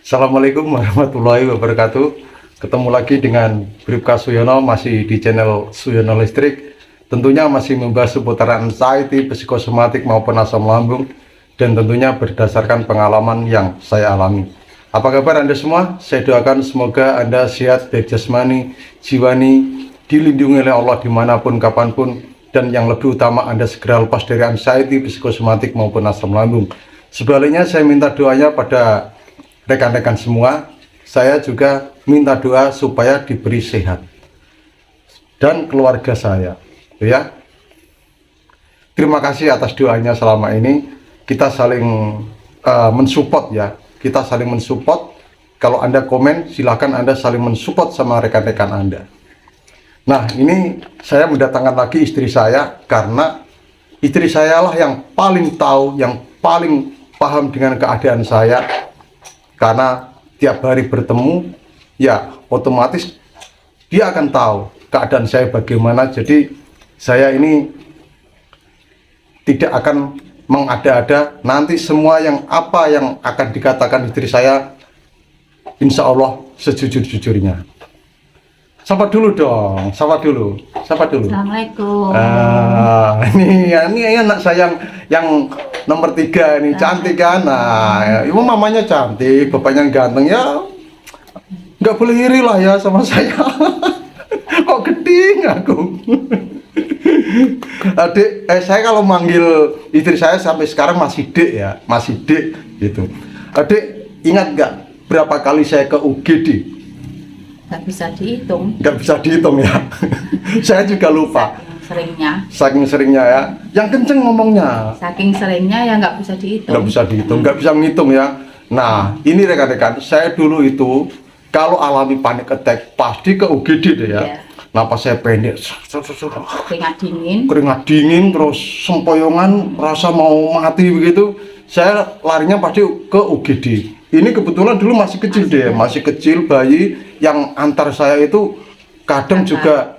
Assalamualaikum warahmatullahi wabarakatuh. Ketemu lagi dengan Bribka Suyono, masih di channel Suyono Listrik. Tentunya masih membahas seputaran anxiety, psikosomatik maupun asam lambung, dan tentunya berdasarkan pengalaman yang saya alami. Apa kabar Anda semua? Saya doakan semoga Anda sehat, baik jasmani, jiwani, dilindungi oleh Allah dimanapun, kapanpun, dan yang lebih utama Anda segera lepas dari anxiety, psikosomatik maupun asam lambung. Sebaliknya saya minta doanya pada rekan-rekan semua. Saya juga minta doa supaya diberi sehat dan keluarga saya, ya. Terima kasih atas doanya selama ini. Kita saling mensupport, ya. Kita saling mensupport. Kalau Anda komen, silahkan Anda saling mensupport sama rekan-rekan Anda. Nah, ini saya mendatangkan lagi istri saya karena istri saya lah yang paling tahu, yang paling paham dengan keadaan saya. Karena tiap hari bertemu, ya otomatis dia akan tahu keadaan saya bagaimana. Jadi saya ini tidak akan mengada-ada. Nanti semua yang apa yang akan dikatakan istri saya, insya Allah sejujur-jujurnya. Sapa dulu dong, sapa dulu. Assalamualaikum. Ini anak saya yang nomor 3 ini, cantik kan? Nah, ibu mamanya cantik, bapaknya ganteng, ya nggak boleh iri lah ya sama saya. Kok geding aku. Adik, saya kalau manggil istri saya sampai sekarang masih dek, ya, masih dek gitu. Adik, ingat nggak berapa kali saya ke UGD? Nggak bisa dihitung. Nggak bisa dihitung, ya. Saya juga lupa. Saking seringnya ya. Yang kenceng ngomongnya. Saking seringnya ya nggak bisa dihitung. Nggak bisa dihitung, nggak bisa menghitung, ya. Nah, ini rekan-rekan, saya dulu itu kalau alami panic attack pasti ke UGD deh, ya. Yeah. Napas saya pendek, Keringat dingin, terus sempoyongan, rasa mau mati begitu. Saya larinya pasti ke UGD. Ini kebetulan dulu masih kecil deh, masih kecil, bayi yang antar saya itu kadang juga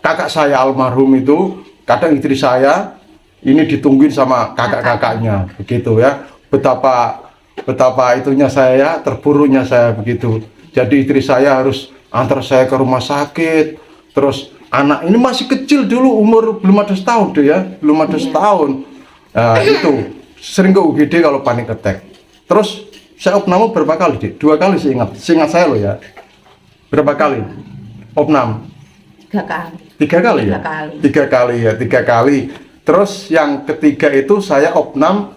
kakak saya almarhum itu, kadang istri saya ini ditungguin sama kakak-kakaknya, begitu ya. Betapa itunya saya, terburunya saya begitu. Jadi istri saya harus antar saya ke rumah sakit. Terus anak ini masih kecil dulu, umur belum ada setahun deh, ya, belum ada setahun. Nah, itu sering ke UGD kalau panik attack. Terus saya opname berapa kali, Dik? 2 kali seingat saya loh, ya. Berapa kali opnam? 3 kali. 3 kali ya? 3 kali ya, 3 kali. Terus yang ketiga itu saya opnam,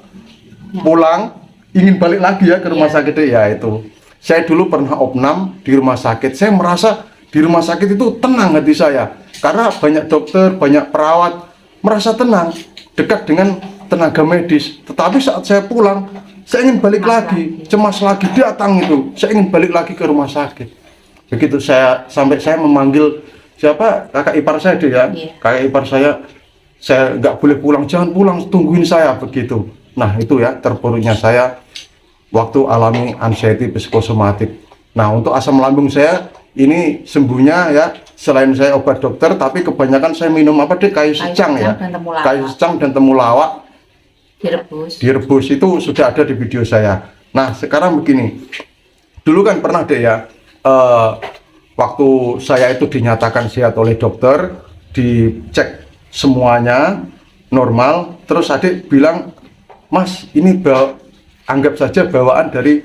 pulang, ingin balik lagi ya ke rumah sakit ya itu. Saya dulu pernah opnam di rumah sakit. Saya merasa di rumah sakit itu tenang hati saya. Karena banyak dokter, banyak perawat, merasa tenang, dekat dengan tenaga medis. Tetapi saat saya pulang, saya ingin balik lagi, cemas lagi, datang itu. Saya ingin balik lagi ke rumah sakit. Begitu sampai saya memanggil siapa, kakak ipar saya deh, ya. Kakak ipar saya nggak boleh pulang, jangan pulang, tungguin saya begitu. Nah itu ya terpuruknya saya waktu alami anxiety psikosomatik. Nah untuk asam lambung saya ini sembuhnya ya, selain saya obat dokter, tapi kebanyakan saya minum apa deh, kayu secang ya, kayu secang dan temulawak. Direbus itu sudah ada di video saya. Nah sekarang begini, dulu kan pernah deh ya, waktu saya itu dinyatakan sehat oleh dokter, dicek semuanya normal, terus adik bilang, Mas ini anggap saja bawaan dari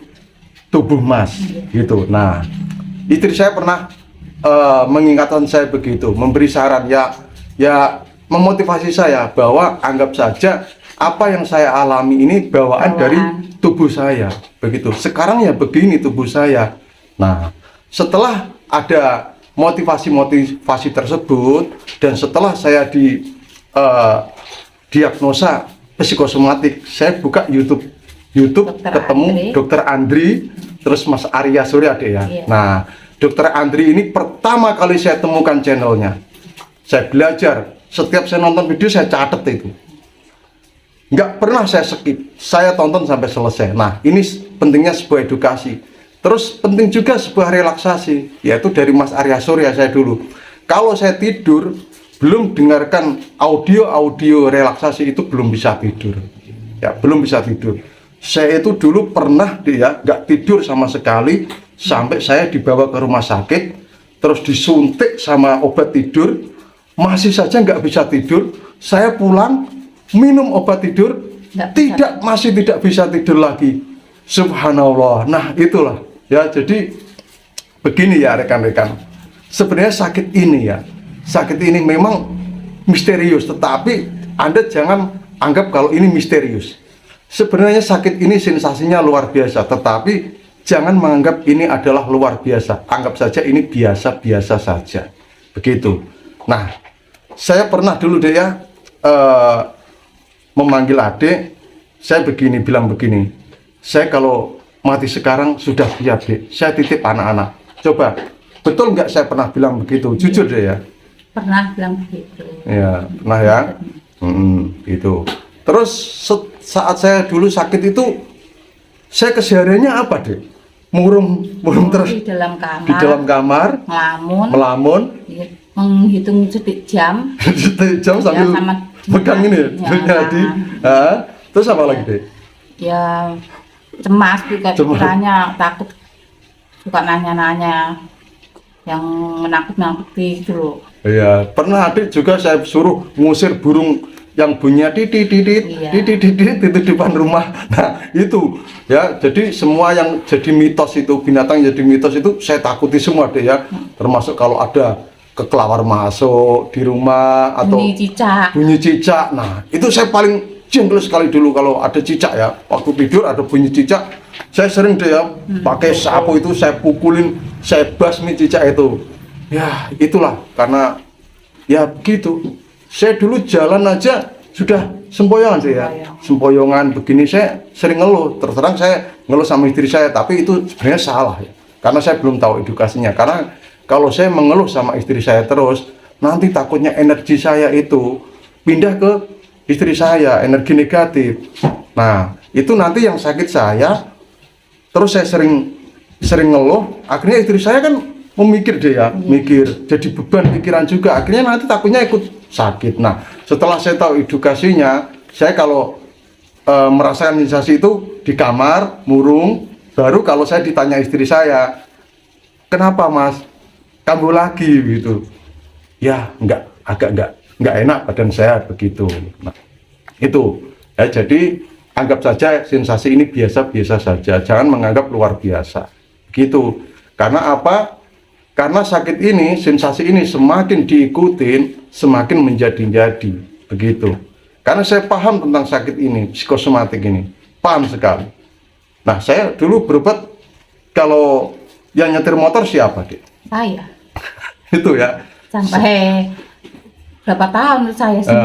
tubuh Mas, gitu. Nah istri saya pernah mengingatkan saya begitu, memberi saran, ya memotivasi saya bahwa anggap saja apa yang saya alami ini bawaan dari tubuh saya, begitu. Sekarang ya begini tubuh saya. Nah, setelah ada motivasi tersebut dan setelah saya diagnosa psikosomatik, saya buka YouTube ketemu Dokter Andri, terus Mas Arya Surya deh, ya. Nah, Dokter Andri ini pertama kali saya temukan channelnya. Saya belajar, setiap saya nonton video saya catat itu. Nggak pernah saya skip, saya tonton sampai selesai. Nah ini pentingnya sebuah edukasi. Terus penting juga sebuah relaksasi, yaitu dari Mas Arya Surya saya dulu. Kalau saya tidur, belum dengarkan audio relaksasi itu belum bisa tidur. Ya, belum bisa tidur. saya itu dulu pernah dia nggak tidur sama sekali sampai saya dibawa ke rumah sakit, terus disuntik sama obat tidur, masih saja nggak bisa tidur. Saya pulang minum obat tidur, masih tidak bisa tidur lagi. Subhanallah. Nah itulah ya, jadi begini ya rekan-rekan. Sebenarnya sakit ini memang misterius, tetapi Anda jangan anggap kalau ini misterius. Sebenarnya sakit ini sensasinya luar biasa, tetapi jangan menganggap ini adalah luar biasa. Anggap saja ini biasa-biasa saja. Begitu. Nah, saya pernah dulu deh ya memanggil adik, saya bilang begini, saya kalau mati sekarang sudah siap deh, saya titip anak-anak. Coba, betul nggak saya pernah bilang begitu? Jujur deh ya. Pernah bilang begitu. Ya, pernah ya. Itu. Terus saat saya dulu sakit itu, saya kesehariannya apa deh? Murung terus Di dalam kamar. di dalam kamar, melamun, menghitung detik jam. detik jam sambil sama pegang ini ya, jadi. Terus apa lagi deh? Ya cemas juga pikirannya, takut, suka nanya-nanya yang menakut-nakuti gitu loh. Iya, pernah adik juga saya suruh ngusir burung yang bunyinya titit itu di depan rumah. Nah itu ya, jadi semua yang jadi mitos itu, binatang yang jadi mitos itu saya takuti semua deh ya, termasuk kalau ada kekelawar masuk di rumah atau bunyi cicak. Nah itu saya paling jengkel sekali dulu kalau ada cicak ya, waktu tidur ada bunyi cicak, saya sering deh ya pakai sapu itu saya pukulin, saya basmi cicak itu. Ya itulah, karena ya begitu. Saya dulu jalan aja sudah sempoyongan sih ya, sempoyongan begini. Saya sering ngeluh, terus terang saya ngeluh sama istri saya, tapi itu sebenarnya salah ya, karena saya belum tahu edukasinya. Karena kalau saya mengeluh sama istri saya terus, nanti takutnya energi saya itu pindah ke istri saya, energi negatif. Nah itu nanti yang sakit saya. Terus saya sering ngeluh, akhirnya istri saya kan memikir deh ya, mikir, jadi beban pikiran juga, akhirnya nanti takutnya ikut sakit. Nah setelah saya tahu edukasinya, saya kalau merasakan sensasi itu di kamar murung, baru kalau saya ditanya istri saya, kenapa mas kambuh lagi gitu, ya agak nggak enak badan saya begitu. Nah itu ya, jadi anggap saja sensasi ini biasa-biasa saja, jangan menganggap luar biasa gitu. Karena apa? Karena sakit ini, sensasi ini semakin diikutin, semakin menjadi-jadi, begitu. Karena saya paham tentang sakit ini, psikosomatik ini, paham sekali. Nah, saya dulu berobat, kalau yang nyetir motor siapa, Dek? Saya. Itu ya. Sampai berapa tahun saya sih?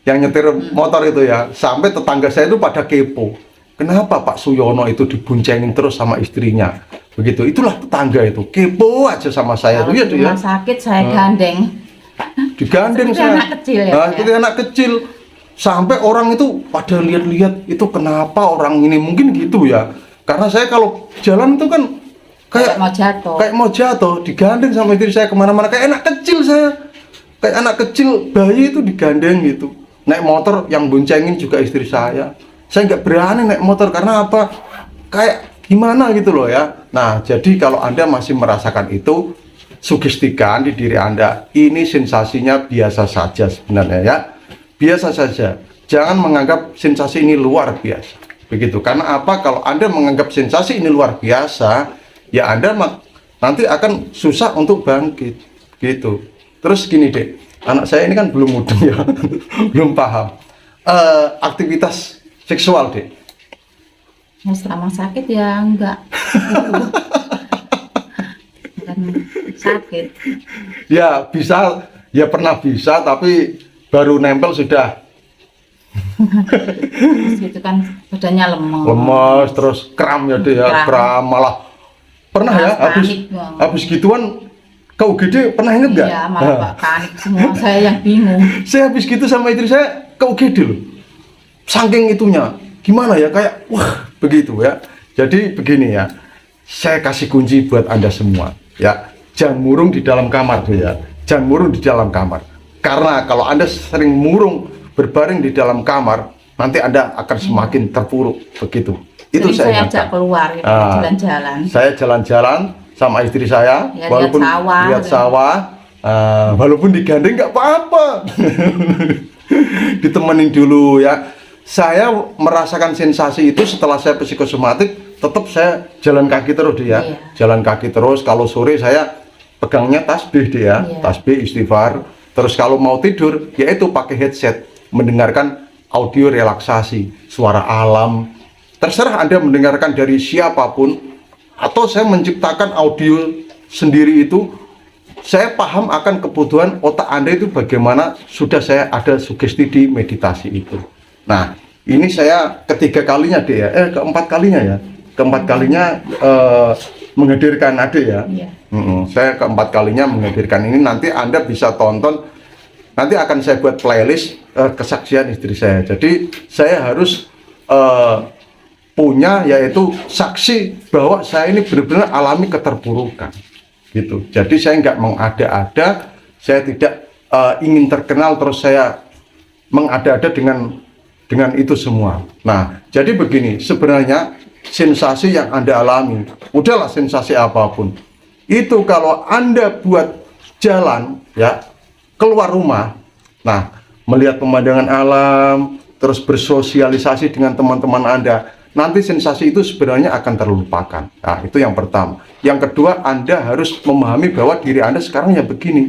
Yang nyetir motor itu ya, sampai tetangga saya itu pada kepo. Kenapa Pak Suyono itu diboncengin terus sama istrinya? Begitu, itulah tetangga itu kepo aja sama saya. Kalau itu ya, rumah sakit saya gandeng. Digandeng seperti saya. anak kecil ya. Nah, seperti anak kecil. Sampai orang itu pada lihat-lihat, itu kenapa orang ini, mungkin gitu ya. Karena saya kalau jalan itu kan kayak mau jatuh, digandeng sama istri saya kemana-mana kayak anak kecil saya. Kayak anak kecil, bayi itu digandeng gitu. Naik motor yang boncengin juga istri saya. Saya nggak berani naik motor karena apa? Kayak gimana gitu loh ya. Nah, jadi kalau Anda masih merasakan itu, sugestikan di diri Anda, ini sensasinya biasa saja sebenarnya ya. Biasa saja. Jangan menganggap sensasi ini luar biasa. Begitu. Karena apa? Kalau Anda menganggap sensasi ini luar biasa, ya Anda nanti akan susah untuk bangkit. Gitu. Terus gini deh, anak saya ini kan belum mudeng ya, belum paham. Aktivitas seksual deh. Ya, selama sakit ya enggak. Bukan sakit. Ya bisa, ya pernah bisa, tapi baru nempel sudah. Terus gitu kan badannya Lemes, terus kram ya deh ya, kram malah. Pernah ya, habis gituan ke UGD, pernah inget nggak? Iya, malah panik semua, saya yang bingung. Saya habis gitu sama istri saya ke UGD loh. Saking itunya, gimana ya, kayak wah begitu ya. Jadi begini ya, saya kasih kunci buat Anda semua ya, jangan murung di dalam kamar tuh ya, jangan murung di dalam kamar. Karena kalau Anda sering murung berbaring di dalam kamar, nanti Anda akan semakin terpuruk begitu. Itu Sering saya ajak ingatkan. keluar gitu, Ah. jalan-jalan. Saya jalan-jalan sama istri saya, Ya, walaupun lihat sawah, lihat gitu. sawah, walaupun digandeng nggak apa-apa, ditemenin dulu ya. Saya merasakan sensasi itu setelah saya psikosomatik, tetap saya jalan kaki terus dia, Iya. jalan kaki terus. Kalau sore saya pegangnya tasbih dia, Iya. tasbih istighfar. Terus kalau mau tidur, yaitu pakai headset, mendengarkan audio relaksasi, suara alam. Terserah Anda mendengarkan dari siapapun, atau saya menciptakan audio sendiri itu, saya paham akan kebutuhan otak Anda itu bagaimana sudah saya ada sugesti di meditasi itu. Nah, ini saya ketiga kalinya deh ya, keempat kalinya ya, keempat kalinya menghadirkan Ade ya. Iya. Saya keempat kalinya menghadirkan ini, nanti Anda bisa tonton, nanti akan saya buat playlist kesaksian istri saya. Jadi saya harus punya yaitu saksi bahwa saya ini benar-benar alami keterpurukan gitu. Jadi saya nggak mengada-ada, saya tidak ingin terkenal terus saya mengada-ada dengan itu semua. Nah, jadi begini, sebenarnya sensasi yang Anda alami, udahlah sensasi apapun, itu kalau Anda buat jalan ya, keluar rumah, nah melihat pemandangan alam, terus bersosialisasi dengan teman-teman Anda, nanti sensasi itu sebenarnya akan terlupakan. Nah, itu yang pertama. Yang kedua, Anda harus memahami bahwa diri Anda sekarang ya begini.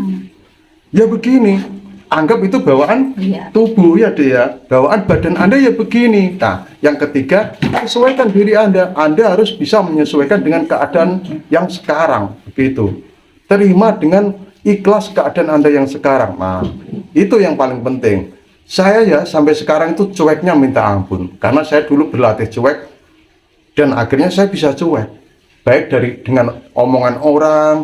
Ya begini. Anggap itu bawaan Iya. tubuh ya dia. Bawaan badan Anda ya begini. Nah, yang ketiga, sesuaikan diri Anda. Anda harus bisa menyesuaikan dengan keadaan yang sekarang. Begitu. Terima dengan ikhlas keadaan Anda yang sekarang. Nah, itu yang paling penting. Saya ya sampai sekarang itu cueknya minta ampun, karena saya dulu berlatih cuek dan akhirnya saya bisa cuek, baik dengan omongan orang,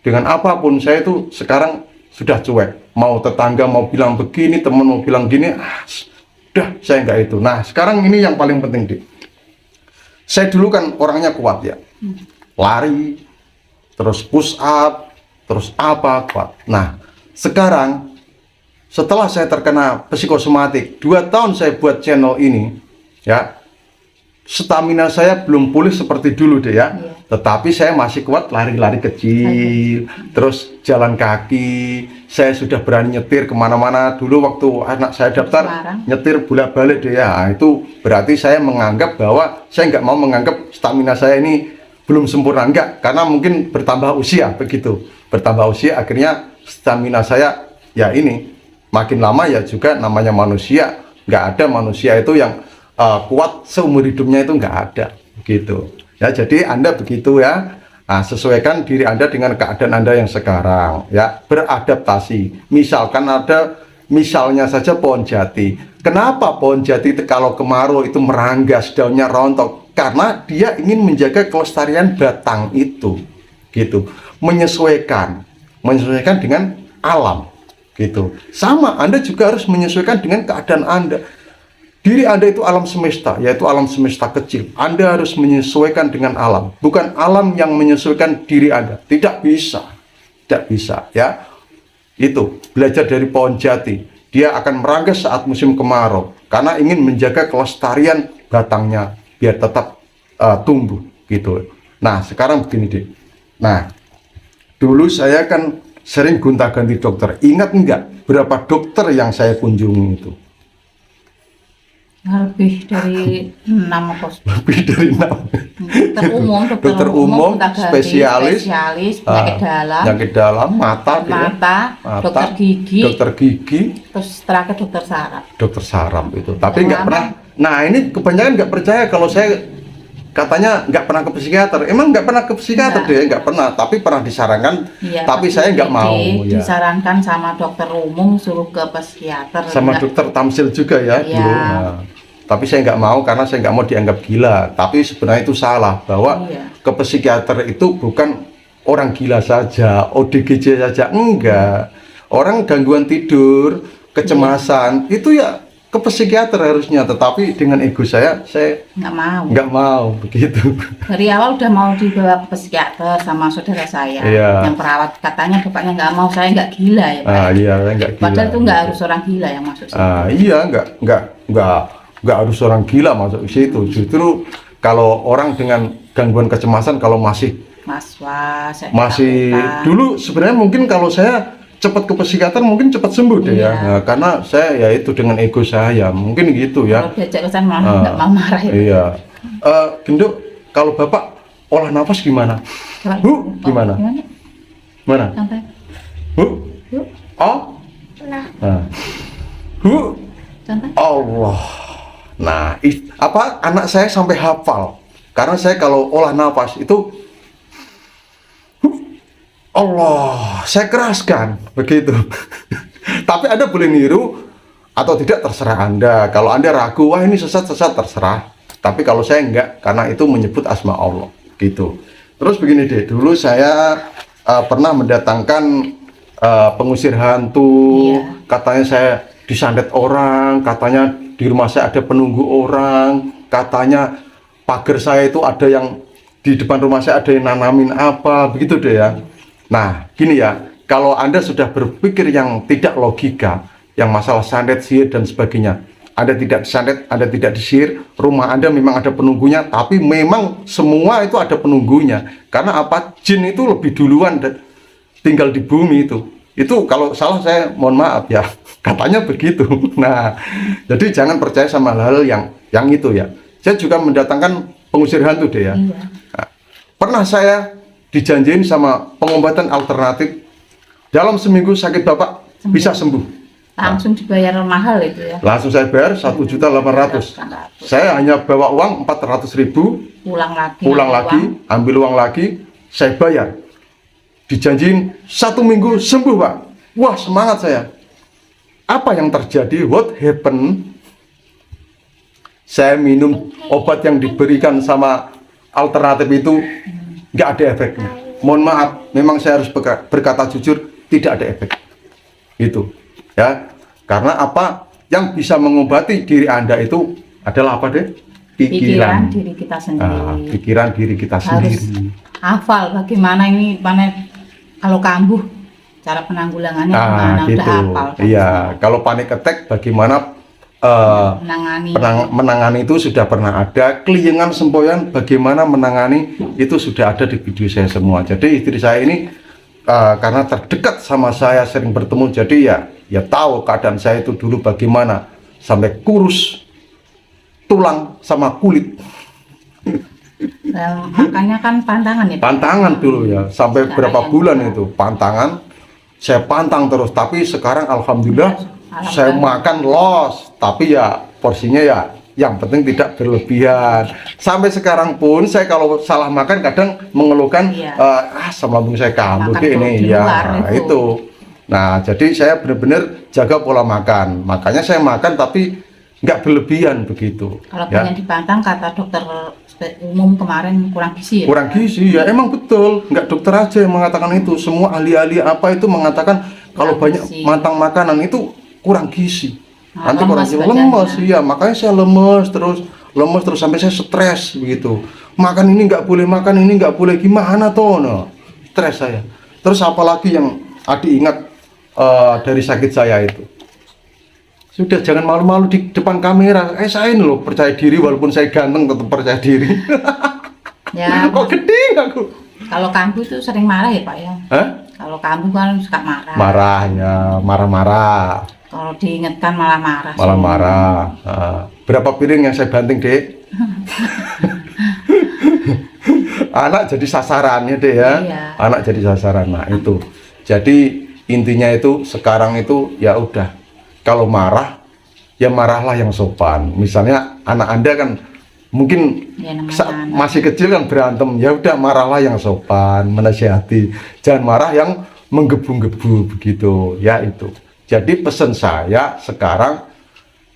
dengan apapun. Saya itu sekarang sudah cuek, mau tetangga mau bilang begini, teman mau bilang gini, udah saya nggak itu. Nah sekarang ini yang paling penting deh, saya dulu kan orangnya kuat ya, lari, terus push up, terus apa kuat. Nah sekarang setelah saya terkena psikosomatik, 2 tahun saya buat channel ini, ya, stamina saya belum pulih seperti dulu deh ya. Iya. Tetapi saya masih kuat lari-lari kecil, terus jalan kaki. Saya sudah berani nyetir kemana-mana. Dulu waktu anak saya daftar, Semarang. nyetir bolak-balik deh ya. Nah, itu berarti saya menganggap bahwa saya nggak mau menganggap stamina saya ini belum sempurna, enggak, karena mungkin bertambah usia begitu. Bertambah usia akhirnya stamina saya ya ini makin lama ya, juga namanya manusia, nggak ada manusia itu yang kuat seumur hidupnya, itu nggak ada gitu ya. Jadi Anda begitu ya. Nah, sesuaikan diri Anda dengan keadaan Anda yang sekarang ya, beradaptasi. Misalkan ada, misalnya saja pohon jati. Kenapa pohon jati itu kalau kemarau itu meranggas, daunnya rontok? Karena dia ingin menjaga kelestarian batang itu gitu, menyesuaikan dengan alam gitu. Sama, Anda juga harus menyesuaikan dengan keadaan Anda. Diri Anda itu alam semesta, yaitu alam semesta kecil. Anda harus menyesuaikan dengan alam, bukan alam yang menyesuaikan diri Anda. Tidak bisa, tidak bisa ya. Itu belajar dari pohon jati. Dia akan meranggas saat musim kemarau karena ingin menjaga kelestarian batangnya biar tetap tumbuh gitu. Nah sekarang begini deh. Nah dulu saya kan sering gonta-ganti dokter. Ingat enggak berapa dokter yang saya kunjungi itu? Lebih dari 6 atau Lebih dari 6. dokter umum, gonta-ganti, spesialis, penyakit dalam, penyakit dalam, mata, mata, mata, dokter gigi, terus terakhir dokter saraf. dokter saraf itu. Tapi Yang nggak lama. pernah. Nah ini kebanyakan nggak percaya kalau saya katanya nggak pernah ke psikiater. Emang nggak pernah ke psikiater Nggak. deh, nggak pernah. Tapi pernah disarankan. Iya, Tapi pas saya nggak IGD mau. Ya. disarankan sama dokter umum suruh ke psikiater. Sama Nggak- dokter Tamsil juga ya Iya. dulu. Nah, tapi saya nggak mau karena saya nggak mau dianggap gila. Tapi sebenarnya itu salah, bahwa Iya. ke psikiater itu bukan orang gila saja, ODGJ saja, enggak. Orang gangguan tidur, kecemasan, itu ya ke psikiater harusnya. Tetapi dengan ego saya nggak mau. nggak mau begitu. Dari awal udah mau dibawa ke psikiater sama saudara saya, Iya. yang perawat. Katanya bapaknya nggak mau, saya nggak gila ya Pak. Iya, saya nggak gila. Padahal itu nggak harus orang gila yang masuk situ. Iya, nggak harus orang gila masuk ke situ. Justru kalau orang dengan gangguan kecemasan kalau masih masih dulu sebenarnya mungkin kalau saya cepat ke psikiater mungkin cepat sembuh deh ya. Nah, karena saya ya itu dengan ego saya mungkin gitu ya. Kalau diajak ke sana malah nggak mau marah ya. Iya. Genduk, kalau Bapak olah nafas gimana? Gimana? Gimana? Sampai. Oh. Nah. Sampai. Allah. Nah, apa anak saya sampai hafal. Karena saya kalau olah nafas itu Allah, saya keraskan begitu. Tapi Anda boleh niru atau tidak terserah Anda. Kalau Anda ragu, wah ini sesat terserah. Tapi kalau saya enggak, karena itu menyebut asma Allah gitu. Terus begini deh, dulu saya pernah mendatangkan pengusir hantu. Katanya saya disandet orang, katanya di rumah saya ada penunggu orang, katanya pagar saya itu ada yang di depan rumah saya ada yang nanamin apa, begitu deh ya. Nah, gini ya, kalau Anda sudah berpikir yang tidak logika, yang masalah sandet, sihir, dan sebagainya, Anda tidak disandet, Anda tidak disihir, rumah Anda memang ada penunggunya, tapi memang semua itu ada penunggunya. Karena apa? Jin itu lebih duluan dan tinggal di bumi itu. Itu kalau salah saya mohon maaf ya, katanya begitu. Nah, jadi jangan percaya sama hal-hal yang itu ya. Saya juga mendatangkan pengusir hantu deh ya. Nah, pernah saya dijanjiin sama pengobatan alternatif dalam seminggu sakit Bapak bisa sembuh. Langsung dibayar mahal itu ya. Langsung saya bayar 1.800.000. Saya hanya bawa uang 400.000. Pulang lagi, ambil uang lagi, saya bayar. Dijanjiin 1 minggu sembuh Pak. Wah semangat saya. Apa yang terjadi? What happened? Saya minum obat yang diberikan sama alternatif itu nggak ada efeknya. Mohon maaf, memang saya harus berkata jujur, tidak ada efek. Itu, ya. Karena apa? Yang bisa mengobati diri Anda itu adalah apa deh? Pikiran diri kita sendiri. Pikiran diri kita harus sendiri. hafal bagaimana ini kalau kambuh cara penanggulangannya gimana gitu. Udah hafal. Iya, kalau panic attack bagaimana menangani itu sudah pernah ada. Keliengan sempoyan bagaimana menangani itu sudah ada di video saya semua. Jadi istri saya ini karena terdekat sama saya, sering bertemu, jadi ya tahu keadaan saya itu dulu bagaimana sampai kurus tulang sama kulit. Makanya kan pantangan ya. Pantangan dulu ya, sampai berapa bulan itu pantangan. Saya pantang terus, tapi sekarang alhamdulillah saya makan los, tapi ya porsinya ya yang penting tidak berlebihan. Sampai sekarang pun saya kalau salah makan kadang mengeluhkan asam lambung saya kambuh ini ya itu. Nah jadi saya benar-benar jaga pola makan, makanya saya makan tapi nggak berlebihan begitu. Kalau banyak dipantang kata dokter umum kemarin kurang gizi ya? Kurang gizi ya emang betul, nggak dokter aja yang mengatakan itu, semua ahli-ahli apa itu mengatakan kalau banyak mantang makanan itu kurang gizi. Nanti kurang lemes ya, makanya saya lemes terus sampai saya stres begitu. Makan ini nggak boleh, makan ini nggak boleh, gimana toh? No? Stres saya. Terus apalagi yang adik ingat dari sakit saya itu? Sudah jangan malu-malu di depan kamera. Saya ini loh percaya diri walaupun saya ganteng tetap percaya diri. Ya. Kok gede aku? Kalau kambuh itu sering marah ya Pak ya? Hah? Kalau kambuh kan suka marah. Marah ya, marah-marah. Kalau diingatkan malah marah. Malah marah. Berapa piring yang saya banting, Dek? Anak jadi sasarannya deh ya. Iya. Anak jadi sasaran. Nah, itu. Jadi intinya itu sekarang itu ya udah. Kalau marah ya marahlah yang sopan. Misalnya anak Anda kan mungkin ya, masih kecil kan berantem, ya udah marahlah yang sopan, menasihati. Jangan marah yang menggebu-gebu begitu. Ya itu. Jadi pesan saya sekarang,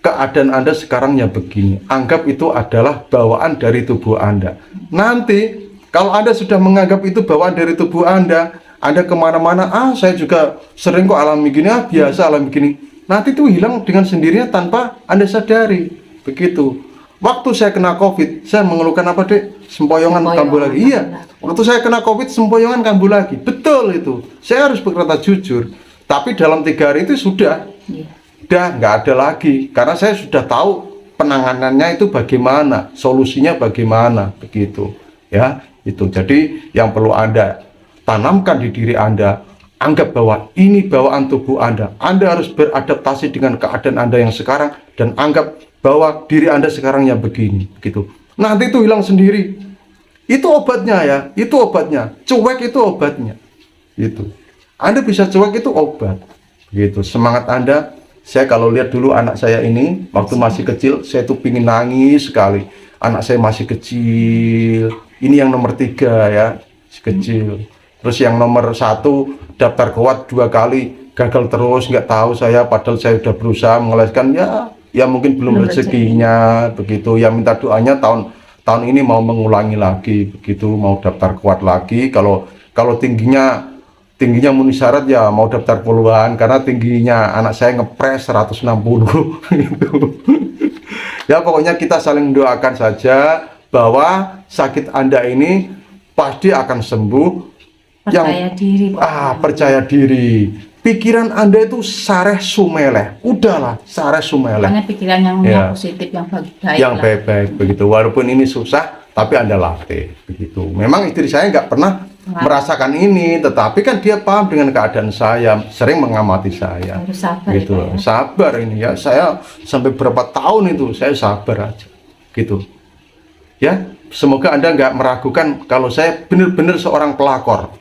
keadaan Anda sekarang yang begini, anggap itu adalah bawaan dari tubuh Anda. Nanti kalau Anda sudah menganggap itu bawaan dari tubuh Anda kemana-mana, saya juga sering kok alami gini, biasa alami gini. Nanti itu hilang dengan sendirinya tanpa Anda sadari. Begitu. Waktu saya kena COVID, saya mengeluhkan apa Dek? Sempoyongan kambuh lagi. Iya. Waktu saya kena COVID, sempoyongan kambuh lagi. Betul itu. Saya harus berkata jujur. Tapi dalam 3 hari itu sudah nggak ada lagi. Karena saya sudah tahu penanganannya itu bagaimana, solusinya bagaimana, begitu ya. Itu jadi yang perlu Anda tanamkan di diri Anda, anggap bahwa ini bawaan tubuh Anda harus beradaptasi dengan keadaan Anda yang sekarang, dan anggap bahwa diri Anda sekarang yang begini, gitu. Nanti itu hilang sendiri. Itu obatnya ya, itu obatnya. Cuek itu obatnya. Gitu. Anda bisa cuek itu obat. Gitu. Semangat Anda. Saya kalau lihat dulu anak saya ini waktu masih kecil, saya tuh pingin nangis sekali. Anak saya masih kecil. Ini yang nomor 3 ya, kecil. Terus yang nomor 1 daftar kuat 2 kali gagal terus, nggak tahu saya, padahal saya udah berusaha mengeleskan, ya mungkin belum rezekinya, begitu. Ya minta doanya tahun ini mau mengulangi lagi, begitu, mau daftar kuat lagi. Kalau tingginya memenuhi syarat ya mau daftar puluhan, karena tingginya anak saya ngepres 160 gitu. Ya pokoknya kita saling mendoakan saja bahwa sakit Anda ini pasti akan sembuh. Percaya diri, percaya diri. Pikiran Anda itu sareh sumeleh, udahlah sareh sumeleh. Pokoknya pikiran yang positif, yang baik-baik. Yang baik-baik begitu. Walaupun ini susah, tapi Anda latih begitu. Memang istri saya nggak pernah merasakan ini, tetapi kan dia paham dengan keadaan saya, sering mengamati saya. Harus sabar gitu. Ya. Sabar ini ya. Saya sampai berapa tahun itu saya sabar aja, gitu. Ya, semoga Anda nggak meragukan kalau saya benar-benar seorang pelakor.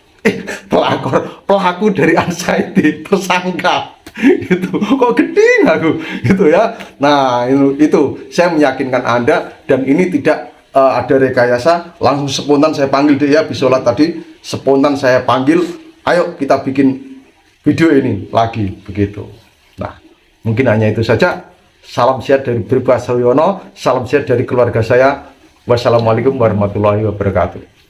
Pelaku dari anxiety, tersangka gitu. Kok gede aku gitu ya. Nah itu saya meyakinkan Anda, dan ini tidak ada rekayasa, langsung spontan saya panggil dia habis sholat tadi, spontan saya panggil, ayo kita bikin video ini lagi, begitu. Nah mungkin hanya itu saja. Salam sehat dari Bribka Suryono, salam sehat dari keluarga saya. Wassalamualaikum warahmatullahi wabarakatuh.